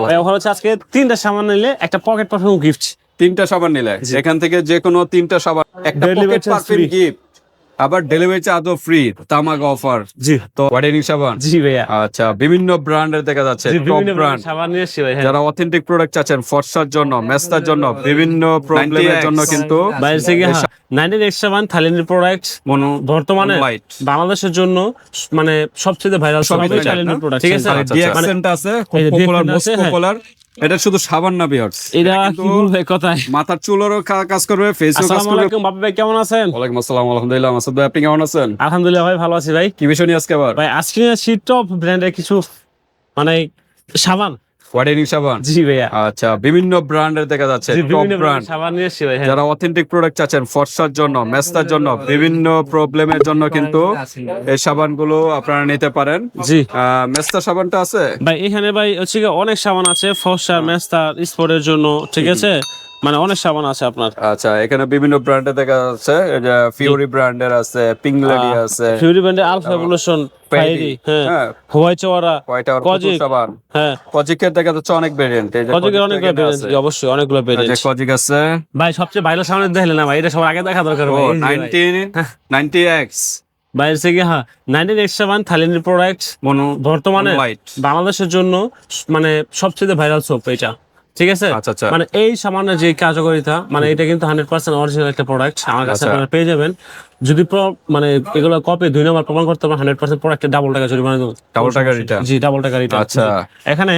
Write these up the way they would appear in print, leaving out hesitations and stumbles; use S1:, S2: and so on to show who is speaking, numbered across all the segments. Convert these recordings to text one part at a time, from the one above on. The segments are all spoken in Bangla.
S1: ভাই অফার হচ্ছে আজকে 3টা সাবান নিলে একটা পকেট পারফিউম গিফট।
S2: 3টা সাবান নিলে এখান থেকে যে কোনো 3টা সাবান একটা
S1: Delivery
S2: pocket
S1: charge
S2: perfume
S1: free।
S2: Gift, আবার ডেলিভারি চার্জও ফ্রি, তামাক অফার।
S1: জি
S2: তো ওয়ার্ডেনিং সাবান,
S1: জি ভাইয়া,
S2: আচ্ছা বিভিন্ন ব্র্যান্ডের দেখা যাচ্ছে,
S1: জি
S2: টপ
S1: বিভিন্ন
S2: ব্র্যান্ড।
S1: সাবান নিয়ে এসেছি ভাই। হ্যাঁ
S2: যারা অথেন্টিক প্রোডাক্ট চাচ্ছেন ফর্সার জন্য, মেস্তার জন্য, বিভিন্ন প্রবলেমের জন্য কিন্তু
S1: বাইরে থেকে 19 এক্সট্রা ওয়ান থাইল্যান্ডের প্রোডাক্ট বর্তমানে
S2: লাইট
S1: বাংলাদেশের জন্য মানে সবচেয়ে ভাইরাল থাইল্যান্ডের প্রোডাক্ট। ঠিক আছে,
S2: ডিএক্সেন্ট আছে, খুব পপুলার, মোস্ট পপুলার। এটা শুধু সাবান না ভিউয়ার্স,
S1: এটা কি বলবো কথায়,
S2: মাথার চুলেরও কাজ করবে, ফেসও কাজ
S1: আসসালামু
S2: করবে।
S1: আলাইকুম বাপু ভাই, কেমন আছেন?
S2: ওয়ালাইকুম আসসালাম, আলহামদুলিল্লাহ। মাসুদ ভাই আপনি কেমন আছেন?
S1: আলহামদুলিল্লাহ ভাই, ভালো আছি ভাই।
S2: কি বিষয় নিয়ে আজকে আবার?
S1: ভাই আজকে শীত টপ ব্র্যান্ডের কিছু মানে সাবান।
S2: ওয়ার্ডেনিং সাবান,
S1: জি ভাইয়া,
S2: আচ্ছা বিভিন্ন ব্র্যান্ডের দেখা যাচ্ছে,
S1: জি
S2: টপ
S1: বিভিন্ন
S2: ব্র্যান্ড।
S1: সাবান নিয়ে এসেছি ভাই। হ্যাঁ
S2: যারা অথেন্টিক প্রোডাক্ট চাচ্ছেন ফর্সার জন্য, মেস্তার জন্য, বিভিন্ন প্রবলেমের জন্য কিন্তু এই সাবানগুলো আপনারা নিতে পারেন।
S1: জি
S2: মেস্তা সাবানটা আছে
S1: ভাই, এখানে ভাই হচ্ছে কি অনেক সাবান আছে ফর্সার মেস্তার স্পোর্টের জন্য। ঠিক আছে, মানে অনেক সাবান আছে আপনার।
S2: আচ্ছা, এখানে বিভিন্ন ব্র্যান্ডের দেখা যাচ্ছে, এই যে ফিউরি ব্র্যান্ডের আছে, পিঙ্ক লেডি আছে,
S1: ফিউরি ব্র্যান্ডের আলফা এভলিউশন, ফাইরি, হ্যাঁ হোয়াইট চাওয়ারা, কজিক,
S2: সাবান।
S1: হ্যাঁ
S2: কজিকের দেখা যাচ্ছে অনেক ভেরিয়েন্ট, এই যে
S1: কজিকের অনেকগুলো ভেরিয়েন্ট, অবশ্যই অনেকগুলো
S2: এই যে
S1: ভেরিয়েন্ট।
S2: কজিক আছে।
S1: ভাই সবচেয়ে ভাইরাল সামনে দেখলেন না ভাই, এটা সবার আগে দেখা দরকার ভাই। এই যে ভাই।
S2: 90x
S1: বাইরে থেকে 19 এক্সট্রা ওয়ান থাইল্যান্ডের প্রোডাক্ট বর্তমানে
S2: লাইট।
S1: বাংলাদেশের জন্য মানে সবচেয়ে ভাইরাল সোপ এটা। ঠিক আছে,
S2: আচ্ছা আচ্ছা,
S1: মানে এই সামান্য যে কার্যকারিতা, মানে এটা কিন্তু 100% অরিজিনাল একটা প্রোডাক্ট আমার কাছে
S2: আচ্ছা।
S1: আপনারা পেয়ে যাবেন। যদি মানে এগুলো কপি 2 নম্বর প্রমাণ করতে পারেন, 100% প্রোডাক্টে ডাবল টাকা জরিমানা দেবো।
S2: ডাবল টাকা রিটার্ন।
S1: জি ডাবল টাকা রিটার্ন।
S2: আচ্ছা,
S1: এখানে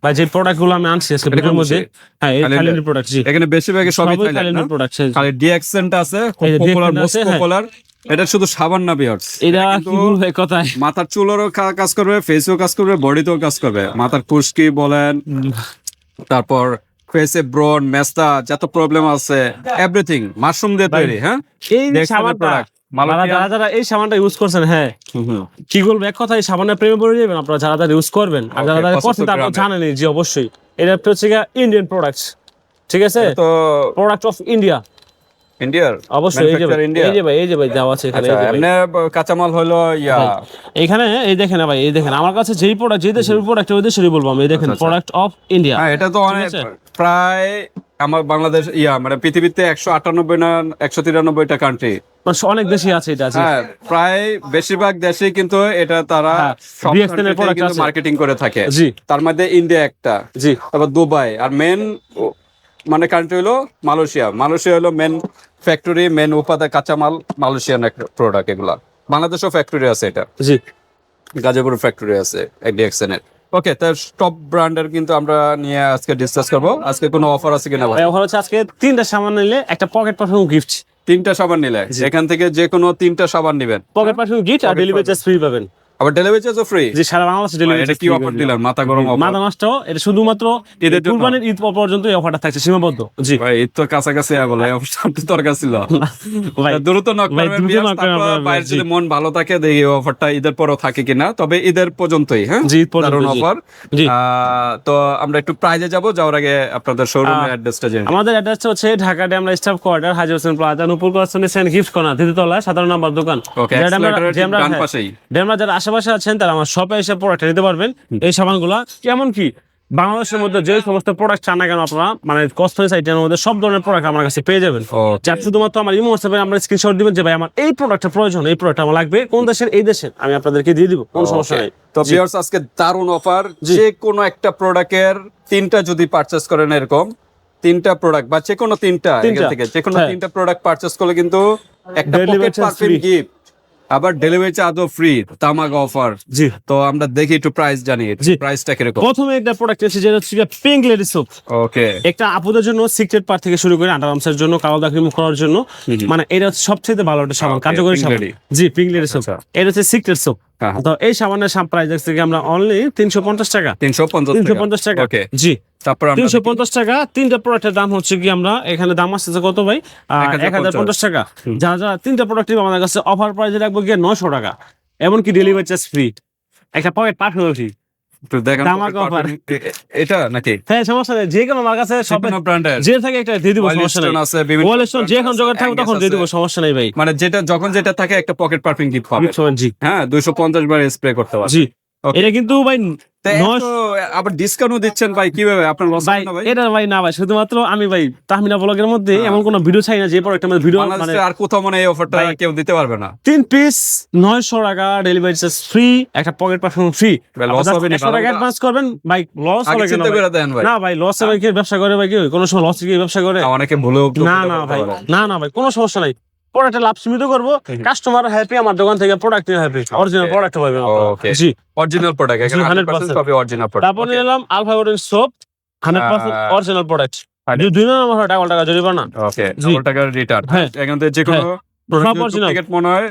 S1: ভাই যে প্রোডাক্ট গুলো আমি আনছি আজকে ভিডিওর মধ্যে, হ্যাঁ এই থাইল্যান্ডের প্রোডাক্ট। জি
S2: এখানে বেশিরভাগই সবই
S1: সবই থাইল্যান্ডের প্রোডাক্ট।
S2: খালি ডিএক্সেন্ট আছে, খুব
S1: এই যে
S2: পপুলার,
S1: ডিএক্সেন্ট
S2: মোস্ট
S1: আছে, হ্যাঁ।
S2: পপুলার। এটা শুধু সাবান না ভিউয়ার্স,
S1: এটা কি বলবো কথায়,
S2: মাথার চুলেরও কাজ করবে, ফেসও কাজ করবে, বডিতেও কাজ করবে। মাথার খুশকি বলেন, তারপর ফেসে ব্রন, মেস্তা, যত প্রবলেম আছে এভরিথিং মাশরুম দিয়ে তৈরি। হ্যাঁ,
S1: এই সাবানটা যারা যারা এই সাবানটা ইউজ করছেন, হ্যাঁ কি বলবো এক কথায়, সাবানের প্রেমে পড়ে যাবেন আপনারা যারা যারা ইউজ করবেন। আর যারা যারা করছেন তারা তো জানেনই। জি অবশ্যই, এটা হচ্ছে ইন্ডিয়ান প্রোডাক্টস। ঠিক আছে,
S2: তো
S1: প্রোডাক্ট অফ ইন্ডিয়া,
S2: ইন্ডিয়ার
S1: অবশ্যই। এই যে ভাই, এই যে ভাই দেওয়া আছে এখানে। এই যে ভাই,
S2: এমনি কাঁচামাল হলো ইয়া
S1: এখানে এই দেখেন ভাই, এই দেখেন আমার কাছে যেই প্রোডাক্ট, যে দেশের প্রোডাক্ট ওই দেশেরই বলবো আমি। এই দেখেন প্রোডাক্ট অফ ইন্ডিয়া।
S2: হ্যাঁ, এটা তো অনেক প্রায় আমার বাংলাদেশ মানে পৃথিবীতে 198 না 193টা কান্ট্রি,
S1: অনেক বেশি আছে এটা।
S2: হ্যাঁ প্রায় বেশিরভাগ দেশে কিন্তু এটা তারা সব
S1: প্রোডাক্ট
S2: মার্কেটিং করে থাকে।
S1: জি,
S2: তার মধ্যে ইন্ডিয়া একটা,
S1: জি
S2: তারপর দুবাই, আর মেন মানে কান্ট্রি হলো মালয়েশিয়া। মালয়েশিয়া হলো মেন ফ্যাক্টরি, মেন উপাদান কাঁচামাল মালয়েশিয়ান প্রোডাক্ট। এগুলা বাংলাদেশও ফ্যাক্টরি আছে, এটা
S1: জি
S2: গাজীপুর ফ্যাক্টরি আছে ডিএক্সএন এর। ওকে, তার টপ ব্র্যান্ডের কিন্তু আমরা নিয়ে আজকে ডিসকাস করব। আজকে কোনো অফার আছে কিনা ভাই?
S1: অফার হচ্ছে আজকে 3টা সাবান নিলে একটা পকেট পারফিউম গিফট।
S2: 3টা সাবান নিলে এখান থেকে যে কোনো 3টা সাবান নেবেন,
S1: পকেট পারফিউম গিফট আর ডেলিভারি চার্জ ফ্রি পাবেন।
S2: আবার ডেলিভারি চার্জও ফ্রি।
S1: যে সারা বাংলাদেশে ডেলিভারি।
S2: এটা কি অফার দিলেন? মাথা গরম অফার।
S1: মাথা নষ্ট, এটা শুধুমাত্র
S2: ঈদের জন্য?
S1: কুরবানির ঈদ পর্যন্ত এই অফারটা থাকছে, সীমাবদ্ধ। জি
S2: ভাই ঈদ তো কাছাকাছি বলে অফারটা তো দরকার ছিল।
S1: ভাই
S2: দ্রুত নক
S1: ভাই,
S2: করবেন
S1: দ্রুত
S2: বিয়াস,
S1: knock করবেন
S2: তারপর
S1: আপনারা,
S2: বাইরে
S1: জি।
S2: যদি মন ভালো থাকে দেখি অফারটা ঈদের পরও থাকে কিনা। তবে ঈদের পর্যন্তই, হ্যাঁ
S1: জি, ঈদ পর্যন্ত,
S2: দারুণ
S1: জি।
S2: অফার।
S1: জি।
S2: তো আমরা একটু প্রাইজে যাব, যাওয়ার আগে আপনাদের শোরুমের অ্যাড্রেসটা জেনে নিই।
S1: আমাদের অ্যাড্রেস হচ্ছে ঢাকা ডেমরা স্টাফ কোয়ার্টার, হাজী হোসেন প্লাজা, নূপুর কলেকশন গিফট কর্নার, দ্বিতীয়তলা 17 নম্বর দোকান।
S2: ওকে, এক্সেলেটরের ঠিক ডান পাশেই।
S1: ডেমরা যারা আশেপাশে আছেন তারা আমার শপে এসে প্রোডাক্ট নিতে পারবেন। এই সাবানগুলা কেমন কি বাংলাদেশের মধ্যে যে সমস্ত প্রোডাক্ট চান না কেন আপনারা, মানে কসমেটিক্স আইটেমের মধ্যে সব ধরনের প্রোডাক্ট আমার কাছে পেয়ে যাবেন। যার শুধুমাত্র আমার ইমো হোয়াটসঅ্যাপে আমরা স্ক্রিনশট দিবেন যে ভাই আমার এই প্রোডাক্টের প্রয়োজন, এই প্রোডাক্ট আমার লাগবে, কোন দেশের, এই দেশের, আমি আপনাদেরকে দিয়ে দিব, কোনো সমস্যা নেই।
S2: তো ভিউয়ার্স আজকে দারুণ অফার। যে কোনো একটা প্রোডাক্টের 3টা যদি পারচেজ করেন, এরকম 3টা প্রোডাক্ট বা যে কোনো 3টা এখান থেকে যে কোনো 3টা প্রোডাক্ট পারচেজ করলে কিন্তু একটা পকেট পারফিউম গিফট, আবার ডেলিভারি চার্জও ফ্রি, তামাক অফার।
S1: জি,
S2: তো আমরা দেখি একটু প্রাইস জানি, প্রাইসটা কিরকম।
S1: প্রথমে একটা প্রোডাক্ট আছে যেটা হচ্ছে পিঙ্ক লেডি সোপ।
S2: ওকে,
S1: একটা আপুদের জন্য সিক্রেট পার্ট থেকে শুরু করে আন্ডারআর্মসের জন্য, কালো দাগ রিমুভ করার জন্য, মানে এটা হচ্ছে সবচেয়ে ভালো একটা সাবান, কার্যকরী
S2: Pink
S1: সাবান।
S2: Lady।
S1: জি, পিঙ্ক লেডি সোপ, এটা হচ্ছে সিক্রেট সোপ।
S2: হ্যাঁ।
S1: তো এই সাবানের প্রাইস থেকে আমরা অনলি 350 টাকা।
S2: 350
S1: টাকা।
S2: ওকে,
S1: জি
S2: তারপর আমরা
S1: 350 টাকা। 3টা প্রোডাক্টের দাম হচ্ছে কি, আমরা এখানে দাম আসছে কত ভাই, 1050 টাকা। যারা যারা 3টা প্রোডাক্ট আমাদের কাছে অফার প্রাইসে রাখবো গিয়ে 900 টাকা, এমনকি ডেলিভারি চার্জ ফ্রি, একটা পকেট পারফিউম ফ্রি।
S2: একটু দেখেন
S1: তামাক offer।
S2: এটা নাকি
S1: হ্যাঁ সমস্যা নেই, যে কোনো আমার কাছে সব
S2: বিভিন্ন ব্র্যান্ডের
S1: যে থাকে একটা দিয়ে দিব, সমস্যা নেই।
S2: আছে, বিভিন্ন
S1: ওয়ালেস্টন যখন জোগাড় থাকবে তখন দিয়ে দিব, সমস্যা নেই ভাই।
S2: মানে যেটা যখন যেটা থাকে একটা পকেট পারফিউম গিফট পাবে।
S1: জি
S2: হ্যাঁ 250 বার স্প্রে করতে পারবে।
S1: জি
S2: Okay.
S1: এটা কিন্তু ভাই
S2: তো এত আবার ডিসকাউন্টও দিচ্ছেন ভাই, কিভাবে আপনার লস
S1: ভাই
S2: না ভাই?
S1: এটা ভাই না ভাই, শুধুমাত্র আমি ভাই তাহমিনা ব্লগের মধ্যে এমন কোনো ভিডিও চাই না যে প্রোডাক্ট আমাদের ভিডিও মানে
S2: বাংলাদেশে আর কোথাও মনে হয় এই অফারটা
S1: ভাই-
S2: কেউ দিতে পারবে না।
S1: 3 পিস 900 টাকা, ডেলিভারি চার্জ ফ্রি, একটা পকেট পারফিউম ফ্রি।
S2: ভাই, loss হবে না,
S1: 100 টাকা
S2: ভালো না।
S1: অ্যাডভান্স করবেন ভাই, লস
S2: আগে
S1: হবে কেন
S2: চিন্তা
S1: ভাই?
S2: করে দেন ভাই।
S1: না ভাই, লস হবে কি ব্যবসা করে ভাই? কি কোনো সময় লস কি ব্যবসা করে?
S2: অনেকে ভুলেও
S1: না না ভাই, না না ভাই, কোনো সমস্যা নাই। প্রোডাক্টে লাভ সীমিত করবো, কাস্টমার হ্যাপি, আমার দোকান থেকে প্রোডাক্ট নিয়ে হ্যাপি, অরিজিনাল প্রোডাক্ট পাবেন আপনারা।
S2: Okay.
S1: জি।
S2: অরিজিনাল প্রোডাক্ট, এখানে
S1: 100%
S2: 100% সবই অরিজিনাল প্রোডাক্ট।
S1: তারপর নিয়ে এলাম Alpha Oren soap, 100% original product. যদি 2 নম্বর হয় ডাবল টাকা জরিমানা।
S2: ওকে,
S1: জি।
S2: ডাবল টাকার রিটার্ন।
S1: হ্যাঁ।
S2: এখান থেকে যে কোনো
S1: সব original।
S2: ডুপ্লিকেট মনে হয়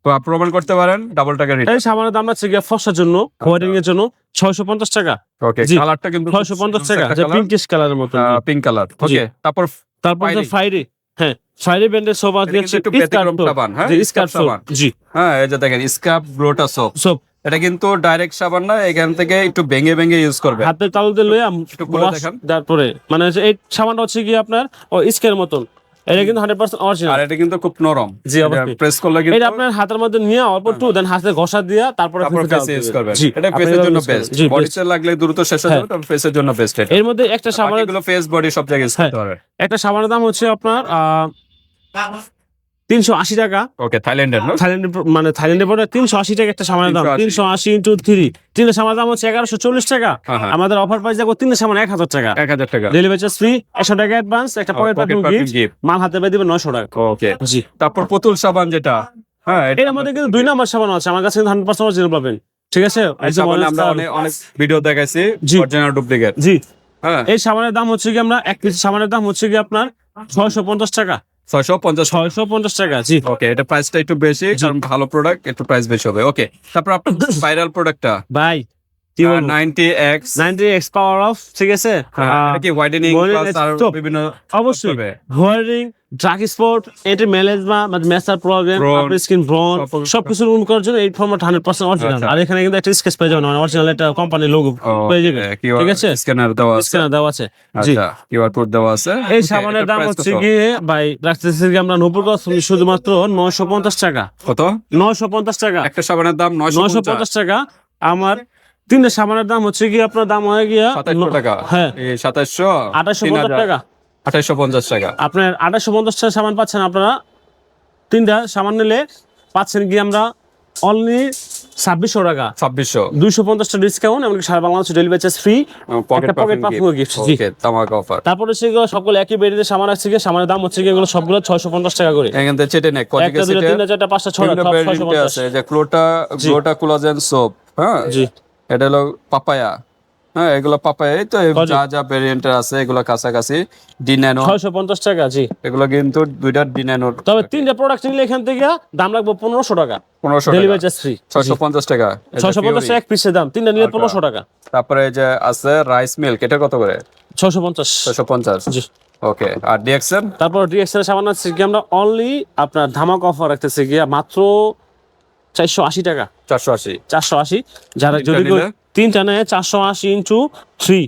S2: বা প্রমাণ করতে পারেন, ডাবল টাকার রিটার্ন।
S1: এই সামানের দাম আছে গিয়ে ফর্সার জন্য, হোয়াইটিং এর জন্য 650 টাকা,
S2: ওকে,
S1: জি।
S2: কালারটা কিন্তু
S1: 650 টাকা, যে পিঙ্কিশ কালারের মতো।
S2: Pink colour.
S1: জি।
S2: ওকে, তারপর
S1: তারপর
S2: Friday।
S1: ফ্রাইডে, হ্যাঁ ফ্রাইডে ব্র্যান্ডের সোপ
S2: এটা কিন্তু একটু ব্যতিক্রম সাবান, হ্যাঁ?
S1: জি,
S2: স্কার্ফ
S1: স্কার্ফ
S2: সাবান।
S1: জি,
S2: হ্যাঁ, এই যে দেখেন স্কার্ফ গ্লোটা সোপ।
S1: সোপ
S2: এটা কিন্তু ডাইরেক্ট সাবান না, এখান থেকে একটু ভেঙে ভেঙে ইউজ করবে।
S1: হাতে তালু দিয়ে লইয়া
S2: একটু খুলে
S1: wash
S2: দেখান।
S1: তারপরে মানে হচ্ছে এই সাবানটা হচ্ছে কি আপনার ও স্কের মতন, এটা কিন্তু 100%
S2: আর
S1: অরিজিনাল।
S2: এটা কিন্তু খুব নরম।
S1: জি, অবশ্যই।
S2: প্রেস করলে
S1: এটা
S2: কিন্তু
S1: আপনার হাতের মধ্যে নিয়ে অল্প একটু দেন হাতে ঘষা দিয়া তারপরে
S2: তারপর
S1: ফেসে
S2: ফেসে ইউজ করবেন।
S1: জি,
S2: এটা
S1: আপনি
S2: ফেসের
S1: এভাবে
S2: জন্য
S1: use করবেন।
S2: বেস্ট।
S1: জি, best।
S2: বডিতে লাগলে দ্রুত শেষ হয়ে যাবে, তবে ফেসের জন্য বেস্ট এটা।
S1: এর মধ্যে একটা সাবানের
S2: বাকিগুলো ফেস বডি সব জায়গায় ইউজ করতে পারবেন।
S1: একটা সাবানের দাম হচ্ছে আপনার 380 টাকা।
S2: ওকে, থাইল্যান্ডের না?
S1: মানে থাইল্যান্ডে পড়ে 380 টাকা একটা সামানের দাম।
S2: 380
S1: 380 ইন্টু 3, তিনটা সামানের দাম হচ্ছে 1140 টাকা।
S2: হ্যাঁ, হ্যাঁ।
S1: আমাদের অফার প্রাইস দেখো তিনটা সামান 1000 টাকা,
S2: 1000 টাকা।
S1: ডেলিভারি চার্জ ফ্রি, 100 টাকা অ্যাডভান্স, একটা pocket
S2: pocket
S1: perfume
S2: perfume
S1: gift,
S2: gift।
S1: মাল হাতে পেয়ে দিবেন 900 টাকা।
S2: ওকে,
S1: জি।
S2: তারপর পুতুল সাবান যেটা, হ্যাঁ,
S1: এর মধ্যে কিন্তু 2 নাম্বার সাবান আছে, আমার কাছে কিন্তু 100% অরিজিনাল পাবেন। ঠিক আছে,
S2: এই সাবানে আমরা অনেক ভিডিও দেখাইছি,
S1: জি।
S2: Original duplicate.
S1: জি,
S2: হ্যাঁ,
S1: এই সাবানের দাম হচ্ছে কি আমরা এক পিস সাবানের দাম হচ্ছে কি আপনার 650 টাকা,
S2: 650।
S1: 650 টাকা। জি,
S2: ওকে, এটা প্রাইসটা একটু বেশি, কারণ ভালো প্রোডাক্ট, একটু প্রাইস বেশি হবে। ওকে, তারপর আপনার ভাইরাল প্রোডাক্টটা
S1: ভাই কি বলবো,
S2: 90x।
S1: 90x পাওয়ার অফ, ঠিক আছে।
S2: এটা কি হোয়াইটেনিং
S1: whitening
S2: প্লাস আর
S1: stop।
S2: বিভিন্ন
S1: অবশ্যই
S2: করবে?
S1: Whitening, drug spot, anti melasma মানে মেসার প্রবলেম,
S2: Brown,
S1: আপনার স্কিন ব্রন
S2: সব-
S1: সবকিছু রিমুভ করার জন্য এই ফর্মেট 100% অরিজিনাল।
S2: আচ্ছা।
S1: আর এখানে কিন্তু একটা স্কেচ পেয়ে যাবেন, অরিজিনাল একটা কোম্পানির লোগো পেয়ে যাবেন। ঠিক আছে,
S2: স্ক্যানার দেওয়া আছে।
S1: স্ক্যানার দেওয়া আছে। জি,
S2: আচ্ছা, কিউআর কোড দেওয়া আছে।
S1: এই
S2: Okay,
S1: সাবানের
S2: এটার
S1: দাম
S2: price
S1: হচ্ছে
S2: কত?
S1: গিয়ে ভাই রাখতেছি কি আমরা নপুর শুধুমাত্র 950 টাকা,
S2: কত?
S1: 950 টাকা,
S2: একটা সাবানের দাম 950
S1: 950 টাকা। আমার তিনটে সাবানের দাম হচ্ছে কি আপনার দাম হয়ে গিয়া
S2: 2700 টাকা।
S1: হ্যাঁ,
S2: এই 2700
S1: 2850 টাকা।
S2: 2850 টাকা।
S1: আপনার 2850 টাকা সাবান পাচ্ছেন আপনারা, তিনটা সাবান নিলে পাচ্ছেন কি আমরা অনলি 2600 টাকা,
S2: 2600
S1: 250 টাকা ডিসকাউন্ট, এমনকি সারা বাংলাদেশে ডেলিভারি চার্জ ফ্রি, একটা পকেট পারফিউম গিফট। জি,
S2: ওকে, তামাক অফার।
S1: তারপরে সেগুলো সকল একই বেরিয়ে সামান আছে কি, সামানের দাম হচ্ছে কি এগুলো সবগুলো 650 টাকা করে।
S2: এখান থেকে চেটে নেক কত
S1: একটা দুটো তিনটা চারটা পাঁচটা ছয়টা সব 650।
S2: আছে, যে গ্লোটা কোলাজেন সোপ। হ্যাঁ,
S1: জি,
S2: এটা হলো পাপায়া। হ্যাঁ, এগুলো পাপায়া, তো
S1: কত?
S2: যা যা ভেরিয়েন্টের আছে এগুলো কাছাকাছি। ডি ন্যানো,
S1: 650 টাকা। জি,
S2: এগুলো কিন্তু দুইটা ডি ন্যানো।
S1: তবে তিনটা প্রোডাক্ট নিলে এখান থেকে দাম লাগবে 1500 টাকা,
S2: 1500
S1: ডেলিভারি
S2: টাকা।
S1: Charge free.
S2: 650 টাকা। এই যে
S1: 650 টাকা
S2: Fury।
S1: এক পিসের দাম, তিনটা নিলে
S2: আচ্ছা।
S1: 1500 টাকা।
S2: তারপরে এই যে আছে রাইস মিল্ক, এটা কত করে?
S1: 650।
S2: 650।
S1: জি,
S2: ওকে, আর ডিএক্সএন?
S1: তারপর ডিএক্সএল এর সাবান আছে কি আমরা অনলি আপনার ধামাক অফার রাখতেছি গিয়া মাত্র 480 টাকা,
S2: 480।
S1: 480। যারা
S2: তিনটা
S1: যদি
S2: নিলে?
S1: তিনটা নেয় 480 ইন্টু 3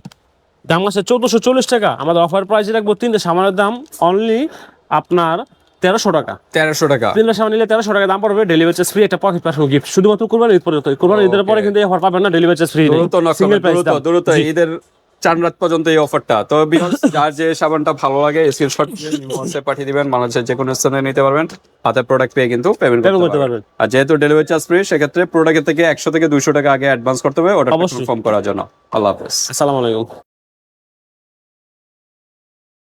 S1: দাম আছে 1440 টাকা। আমাদের অফার প্রাইসে রাখবো তিনটা সামানের দাম অনলি আপনার 1300 টাকা।
S2: 1300 টাকা।
S1: তিনটা সামান নিলে 1300 টাকা দাম পড়বে, ডেলিভারি চার্জ ফ্রি, একটা পকেট পারফিউম গিফট, শুধুমাত্র কুরবানি ঈদ পর্যন্ত। কুরবানি ঈদের পরে কিন্তু এই অফার পাবেন না, ডেলিভারি চার্জ ফ্রি নেই,
S2: দ্রুত নক
S1: সিঙ্গেল
S2: করবেন,
S1: প্রাইস দাম।
S2: দ্রুত ঈদের 4 রাত পর্যন্ত এই অফারটা। তো viewers, যার যে সাবানটা ভালো লাগে স্ক্রিনশট হোয়াটসঅ্যাপ পাঠিয়ে দিবেন, বাংলাদেশের যে কোনো স্থানে নিতে পারবেন, হাতে প্রোডাক্ট পেয়ে কিন্তু পেমেন্ট
S1: Payment
S2: করতে
S1: করতে
S2: পারবেন।
S1: পারবেন।
S2: আর যেহেতু ডেলিভারি চার্জ ফ্রি, সেক্ষেত্রে প্রোডাক্টের থেকে 100 থেকে 200 টাকা আগে অ্যাডভান্স করতে হবে, ওটা
S1: অবশ্যই।
S2: কনফার্ম করার জন্য। আল্লাহ হাফেজ।
S1: আসসালামু আলাইকুম।